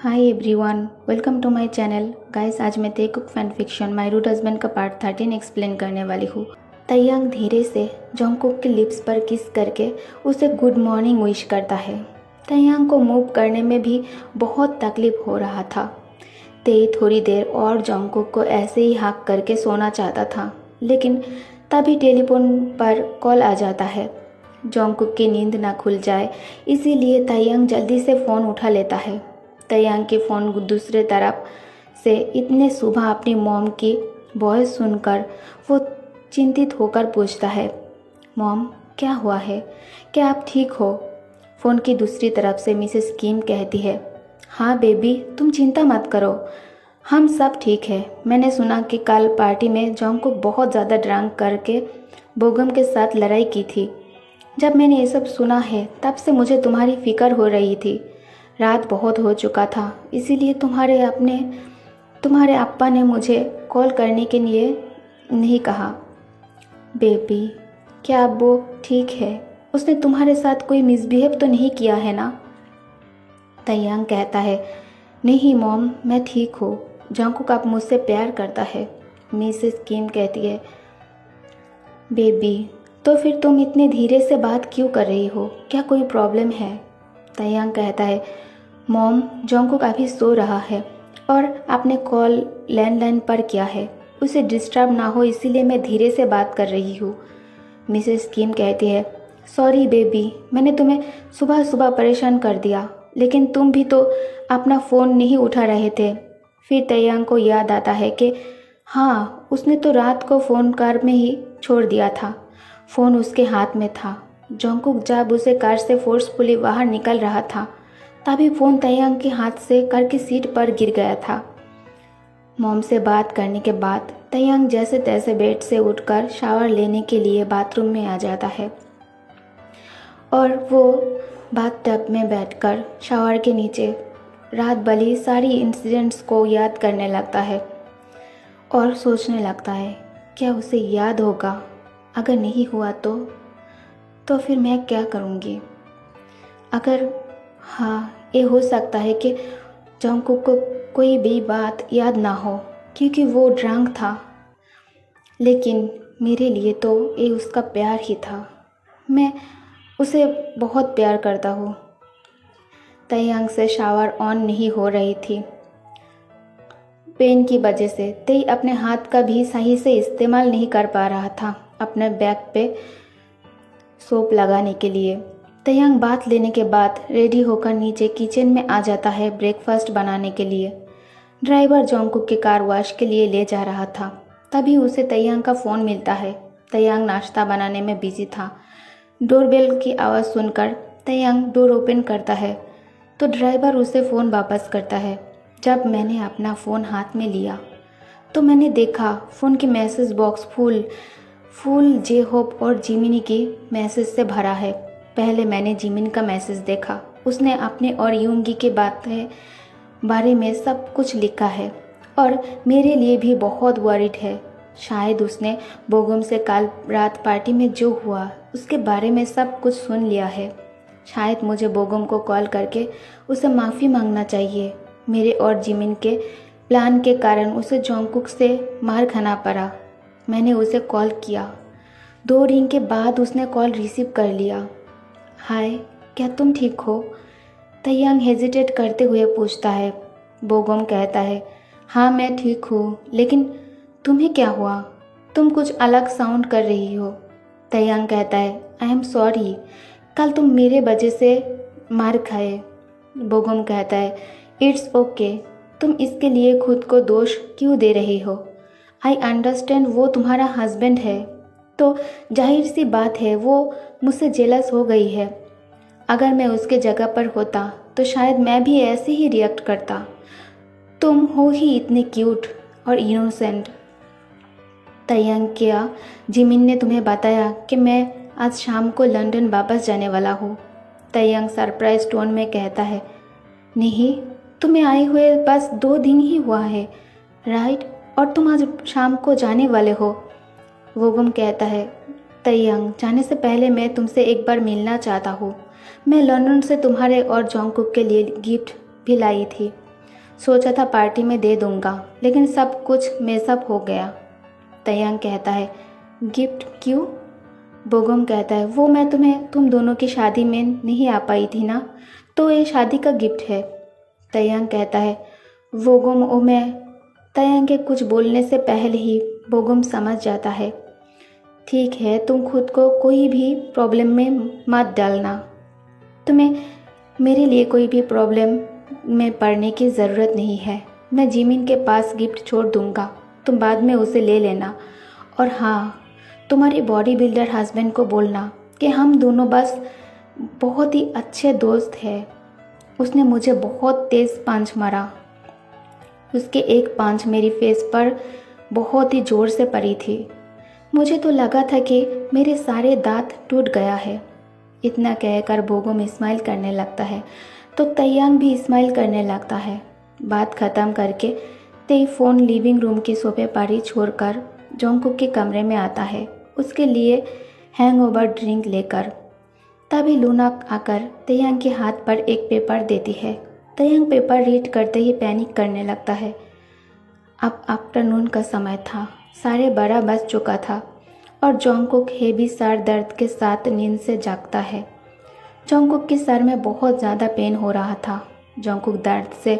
Hi everyone, welcome to my channel. Guys, आज मैं तेकुक fan fiction my rude husband का पार्ट 13 एक्सप्लेन करने वाली हूँ। तैयांग धीरे से जंगकुक के लिप्स पर किस करके उसे गुड मॉर्निंग विश करता है। तैयांग को मूव करने में भी बहुत तकलीफ हो रहा था। तेई थोड़ी देर और जंगकुक को ऐसे ही हाँक करके सोना चाहता था, लेकिन तभी टेलीफोन पर कॉल आ जाता है। जंगकुक की नींद ना खुल जाए इसीलिए तैयांग जल्दी से फ़ोन उठा लेता है। तैयांग की फ़ोन दूसरे तरफ से इतने सुबह अपनी मॉम की वॉइस सुनकर वो चिंतित होकर पूछता है, मॉम क्या हुआ है, क्या आप ठीक हो? फ़ोन की दूसरी तरफ से मिसेस किम कहती है, हाँ बेबी, तुम चिंता मत करो, हम सब ठीक है। मैंने सुना कि कल पार्टी में जंगकुक बहुत ज़्यादा ड्रंक करके बोगम के साथ लड़ाई की थी। जब मैंने ये सब सुना है तब से मुझे तुम्हारी फ़िक्र हो रही थी। रात बहुत हो चुका था, इसीलिए तुम्हारे अप्पा ने मुझे कॉल करने के लिए नहीं कहा। बेबी, क्या अब वो ठीक है? उसने तुम्हारे साथ कोई मिसबिहेव तो नहीं किया है ना? तैयांग कहता है, नहीं मॉम, मैं ठीक हूँ। जंगकुक अब मुझसे प्यार करता है। मिसेस किम कहती है, बेबी, तो फिर तुम इतने धीरे से बात क्यों कर रही हो? क्या कोई प्रॉब्लम है? तैयांग कहता है, मॉम, जंगकुक अभी सो रहा है और आपने कॉल लैंडलाइन पर किया है। उसे डिस्टर्ब ना हो इसीलिए मैं धीरे से बात कर रही हूँ। मिसेस किम कहती है, सॉरी बेबी, मैंने तुम्हें सुबह सुबह परेशान कर दिया, लेकिन तुम भी तो अपना फ़ोन नहीं उठा रहे थे। फिर तैयांग को याद आता है कि हाँ, उसने तो रात को फ़ोन कार में ही छोड़ दिया था। फ़ोन उसके हाथ में था। जंगकुक जब उसे कार से फोर्सफुली बाहर निकल रहा था तभी फ़ोन तैयांग के हाथ से कार की सीट पर गिर गया था। मॉम से बात करने के बाद तैयांग जैसे तैसे बेड से उठकर शावर लेने के लिए बाथरूम में आ जाता है और वो बाथटब में बैठकर शावर के नीचे रात भली सारी इंसिडेंट्स को याद करने लगता है और सोचने लगता है, क्या उसे याद होगा? अगर नहीं हुआ तो फिर मैं क्या करूँगी? अगर हाँ, ये हो सकता है कि जंगकुक को कोई भी बात याद ना हो क्योंकि वो ड्रंक था, लेकिन मेरे लिए तो ये उसका प्यार ही था। मैं उसे बहुत प्यार करता हूँ। तैयांग से शावर ऑन नहीं हो रही थी। पेन की वजह से तेई अपने हाथ का भी सही से इस्तेमाल नहीं कर पा रहा था अपने बैक पे सोप लगाने के लिए। तैयांग बात लेने के बाद रेडी होकर नीचे किचन में आ जाता है ब्रेकफास्ट बनाने के लिए। ड्राइवर जंगकुक के कार वॉश के लिए ले जा रहा था। तभी उसे तैयांग का फ़ोन मिलता है। तैयांग नाश्ता बनाने में बिजी था। डोरबेल की आवाज़ सुनकर तैयांग डोर ओपन करता है तो ड्राइवर उसे फ़ोन वापस करता है। जब मैंने अपना फ़ोन हाथ में लिया तो मैंने देखा फ़ोन की message box full J Hope और जिमिनी की मैसेज से भरा है। पहले मैंने जिमिन का मैसेज देखा। उसने अपने और यूंगी के बारे में सब कुछ लिखा है और मेरे लिए भी बहुत वरीड है। शायद उसने बोगम से कल रात पार्टी में जो हुआ उसके बारे में सब कुछ सुन लिया है। शायद मुझे बोगम को कॉल करके उसे माफ़ी मांगना चाहिए। मेरे और जिमिन के प्लान के कारण उसे जंगकुक से मार खाना पड़ा। मैंने उसे कॉल किया। 2 रिंग के बाद उसने कॉल रिसीव कर लिया। हाय, क्या तुम ठीक हो? तैयांग हेजिटेट करते हुए पूछता है। बोगम कहता है, हाँ मैं ठीक हूँ, लेकिन तुम्हें क्या हुआ? तुम कुछ अलग साउंड कर रही हो। तैयांग कहता है, आई एम सॉरी, कल तुम मेरे वजह से मार खाए। बोगम कहता है, इट्स ओके, तुम इसके लिए खुद को दोष क्यों दे रही हो? आई अंडरस्टैंड, वो तुम्हारा हस्बैंड है तो जाहिर सी बात है वो मुझसे जेलस हो गई है। अगर मैं उसके जगह पर होता तो शायद मैं भी ऐसे ही रिएक्ट करता। तुम हो ही इतने क्यूट और इनोसेंट। तैयांग, क्या जिमिन ने तुम्हें बताया कि मैं आज शाम को लंदन वापस जाने वाला हूँ? तैयांग सरप्राइज टोन में कहता है, नहीं, तुम्हें आए हुए बस 2 दिन ही हुआ है, राइट? और तुम आज शाम को जाने वाले हो? वोगम कहता है, तैयांग, जाने से पहले मैं तुमसे एक बार मिलना चाहता हूँ। मैं लंदन से तुम्हारे और जंगकुक के लिए गिफ्ट भी लाई थी। सोचा था पार्टी में दे दूंगा, लेकिन सब कुछ मेसअप हो गया। तयंग कहता है, गिफ्ट क्यों? बोगम कहता है, वो मैं तुम दोनों की शादी में नहीं आ पाई थी ना, तो ये शादी का गिफ्ट है। तयंग कहता है, बोगम ओ मैं। तयंग के कुछ बोलने से पहले ही बोगम समझ जाता है, ठीक है, तुम खुद को कोई भी प्रॉब्लम में मत डालना। तुम्हें मेरे लिए कोई भी प्रॉब्लम में पड़ने की ज़रूरत नहीं है। मैं जिमिन के पास गिफ्ट छोड़ दूंगा, तुम बाद में उसे ले लेना। और हाँ, तुम्हारे बॉडी बिल्डर हस्बैंड को बोलना कि हम दोनों बस बहुत ही अच्छे दोस्त हैं। उसने मुझे बहुत तेज़ पंच मारा। उसके एक पंच मेरी फेस पर बहुत ही ज़ोर से पड़ी थी। मुझे तो लगा था कि मेरे सारे दांत टूट गया है। इतना कहकर बोगम स्माइल करने लगता है तो तयंग भी स्माइल करने लगता है। बात ख़त्म करके तेई फ़ोन लिविंग रूम की सोफे पर ही छोड़कर जोंगकुक के कमरे में आता है, उसके लिए हैंगओवर ड्रिंक लेकर। तभी लूना आकर तयंग के हाथ पर एक पेपर देती है। तयंग पेपर रीड करते ही पैनिक करने लगता है। अब आफ्टरनून का समय था, 12:30 बज चुका था और जोंगकुक हेवी सर दर्द के साथ नींद से जागता है। जोंगकुक के सर में बहुत ज़्यादा पेन हो रहा था। जोंगकुक दर्द से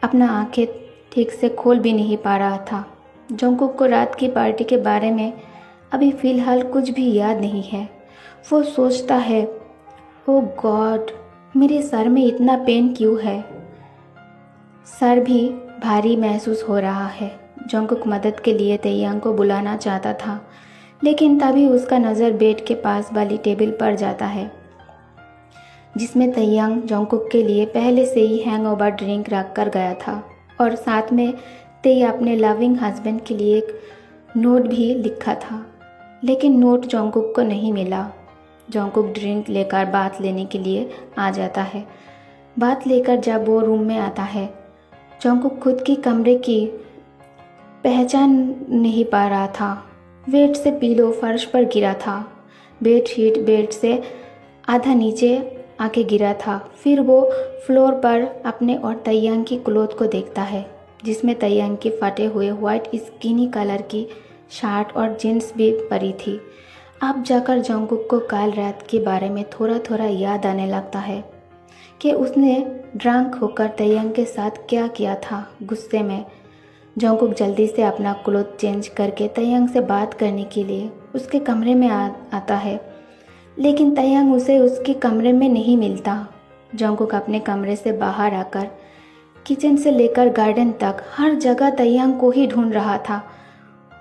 अपना आंखें ठीक से खोल भी नहीं पा रहा था। जोंगकुक को रात की पार्टी के बारे में अभी फ़िलहाल कुछ भी याद नहीं है। वो सोचता है, ओह गॉड, मेरे सर में इतना पेन क्यों है? सर भी भारी महसूस हो रहा है। जोंगकुक मदद के लिए तयंग को बुलाना चाहता था, लेकिन तभी उसका नज़र बेड के पास वाली टेबल पर जाता है, जिसमें तयंग जोंगकुक के लिए पहले से ही हैंगओवर ड्रिंक रख कर गया था और साथ में तेई अपने लविंग हस्बैंड के लिए एक नोट भी लिखा था। लेकिन नोट जोंगकुक को नहीं मिला। जोंगकुक ड्रिंक लेकर बात लेने के लिए आ जाता है। बात लेकर जब वो रूम में आता है, जोंगकुक खुद की कमरे की पहचान नहीं पा रहा था। बेड से पिलो फर्श पर गिरा था। बेडशीट बेड से आधा नीचे आके गिरा था। फिर वो फ्लोर पर अपने और तयंग की क्लोथ को देखता है, जिसमें तयंग की फटे हुए वाइट स्किनी कलर की शर्ट और जीन्स भी पड़ी थी। अब जाकर जोंगकुक को कल रात के बारे में थोड़ा थोड़ा याद आने लगता है कि उसने ड्रंक होकर तयंग के साथ क्या किया था। गुस्से में जोंगकुक जल्दी से अपना क्लोथ चेंज करके तयंग से बात करने के लिए उसके कमरे में आता है, लेकिन तयंग उसे उसके कमरे में नहीं मिलता। जोंगकुक अपने कमरे से बाहर आकर किचन से लेकर गार्डन तक हर जगह तयंग को ही ढूंढ रहा था।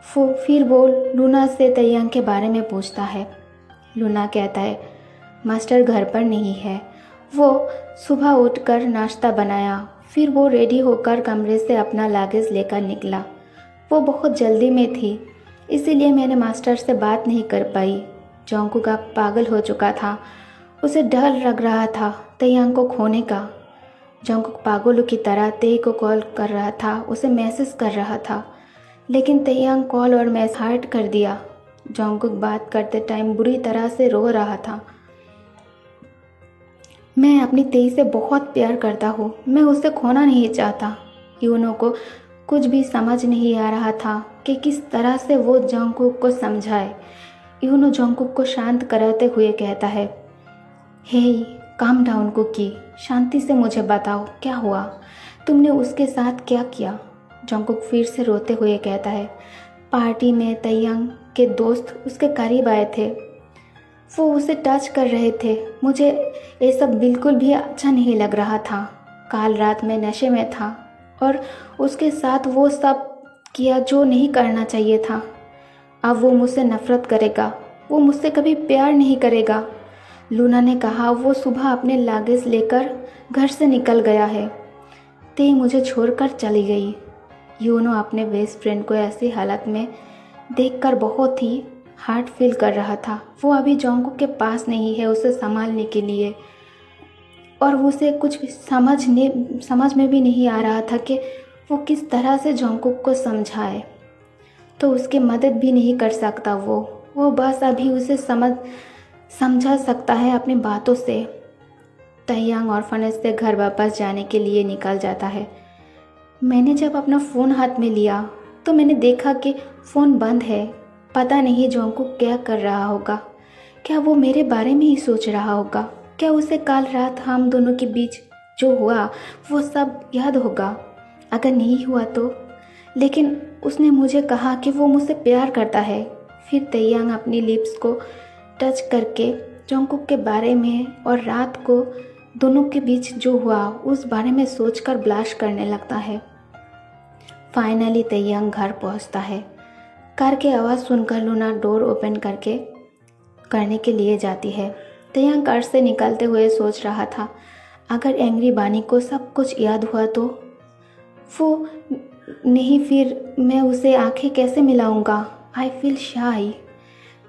फिर वो लूना से तयंग के बारे में पूछता है। लूना कहता है, मास्टर घर पर नहीं है, वो सुबह उठकर नाश्ता बनाया। फिर वो रेडी होकर कमरे से अपना लगेज लेकर निकला। वो बहुत जल्दी में थी, इसीलिए मैंने मास्टर से बात नहीं कर पाई। जोंगकुक अब पागल हो चुका था। उसे डर लग रहा था तयंग को खोने का। जोंगकुक पागलों की तरह तेई को कॉल कर रहा था, उसे मैसेज कर रहा था, लेकिन तयंग कॉल और मैसेज हाइड कर दिया। जोंगकुक बात करते टाइम बुरी तरह से रो रहा था। मैं अपनी तेई से बहुत प्यार करता हूँ, मैं उसे खोना नहीं चाहता। यूनो को कुछ भी समझ नहीं आ रहा था कि किस तरह से वो जोंगकुक को समझाए। यूनो जोंगकुक को शांत कराते हुए कहता है, हे काम डाउन कुकी, शांति से मुझे बताओ क्या हुआ, तुमने उसके साथ क्या किया? जोंगकुक फिर से रोते हुए कहता है, पार्टी में तयंग के दोस्त उसके करीब आए थे, वो उसे टच कर रहे थे। मुझे ये सब बिल्कुल भी अच्छा नहीं लग रहा था। कल रात में नशे में था और उसके साथ वो सब किया जो नहीं करना चाहिए था। अब वो मुझसे नफरत करेगा, वो मुझसे कभी प्यार नहीं करेगा। लूना ने कहा वो सुबह अपने लगेज लेकर घर से निकल गया है। ते मुझे छोड़कर चली गई। यूनो अपने बेस्ट फ्रेंड को ऐसी हालत में देखकर बहुत ही हार्ट फील कर रहा था। वो अभी जोंगकुक के पास नहीं है उसे संभालने के लिए, और उसे कुछ समझ में भी नहीं आ रहा था कि वो किस तरह से जोंगकुक को समझाए। तो उसकी मदद भी नहीं कर सकता वो बस अभी उसे समझा सकता है अपनी बातों से। तयंग ऑर्फनेज से घर वापस जाने के लिए निकल जाता है। मैंने जब अपना फ़ोन हाथ में लिया तो मैंने देखा कि फ़ोन बंद है। पता नहीं जॉन्गकुक क्या कर रहा होगा। क्या वो मेरे बारे में ही सोच रहा होगा? क्या उसे कल रात हम दोनों के बीच जो हुआ वो सब याद होगा? अगर नहीं हुआ तो? लेकिन उसने मुझे कहा कि वो मुझसे प्यार करता है। फिर तैयांग अपनी लिप्स को टच करके जॉन्गकुक के बारे में और रात को दोनों के बीच जो हुआ उस बारे में सोचकर ब्लाश करने लगता है। फाइनली तैयांग घर पहुंचता है। कार की आवाज़ सुनकर लूना डोर ओपन करने के लिए जाती है। तैयांग कार से निकलते हुए सोच रहा था, अगर एंग्री बानी को सब कुछ याद हुआ तो वो नहीं, फिर मैं उसे आंखें कैसे मिलाऊंगा? आई फील शाई।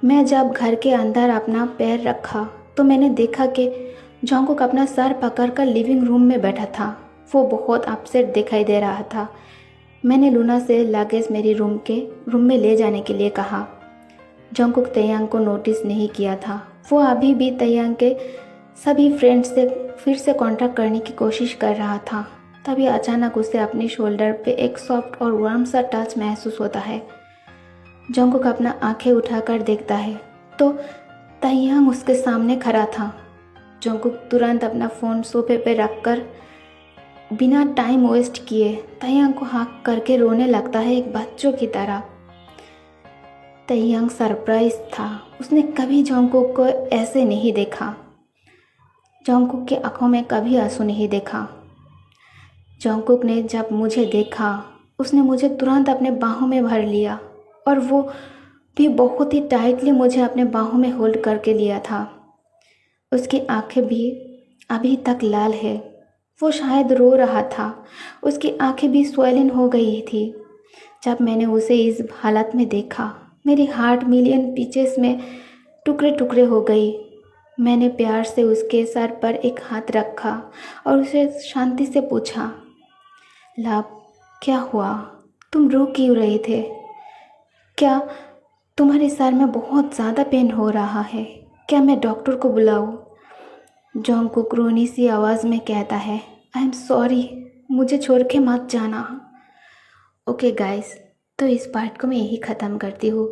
मैं जब घर के अंदर अपना पैर रखा तो मैंने देखा कि जॉन्गकुक अपना सर पकड़कर लिविंग रूम में बैठा था। वो बहुत अपसेट दिखाई दे रहा था। मैंने लूना से लगेज मेरी रूम में ले जाने के लिए कहा। जॉन्गकुक तैयांग को नोटिस नहीं किया था। वो अभी भी तैयांग के सभी फ्रेंड्स से फिर से कांटेक्ट करने की कोशिश कर रहा था। तभी अचानक उसे अपने शोल्डर पे एक सॉफ्ट और वार्म सा टच महसूस होता है। जॉन्गकुक अपना आंखें उठाकर देखता है तो तैयांग उसके सामने खड़ा था। जॉन्गकुक तुरंत अपना फ़ोन सोफे पे रखकर बिना टाइम वेस्ट किए तैयांग को हाँक करके रोने लगता है, एक बच्चों की तरह। तैयांग सरप्राइज था। उसने कभी जॉन्गकुक को ऐसे नहीं देखा। जॉन्गकुक की आंखों में कभी आंसू नहीं देखा। जॉन्गकुक ने जब मुझे देखा उसने मुझे तुरंत अपने बाहों में भर लिया और वो भी बहुत ही टाइटली मुझे अपने बाहों में होल्ड करके लिया था। उसकी आंखें भी अभी तक लाल है। वो शायद रो रहा था। उसकी आंखें भी स्वेलिन हो गई थी। जब मैंने उसे इस हालत में देखा मेरी हार्ट मिलियन पीसेस में टुकड़े टुकड़े हो गई। मैंने प्यार से उसके सर पर एक हाथ रखा और उसे शांति से पूछा, लव, क्या हुआ? तुम रो क्यों रहे थे? क्या तुम्हारे सर में बहुत ज़्यादा पेन हो रहा है? क्या मैं डॉक्टर को बुलाऊं? जॉन्गकुक रोनी सी आवाज़ में कहता है, आई एम सॉरी, मुझे छोड़ के मत जाना। ओके गाइस, तो इस पार्ट को मैं यही ख़त्म करती हूँ।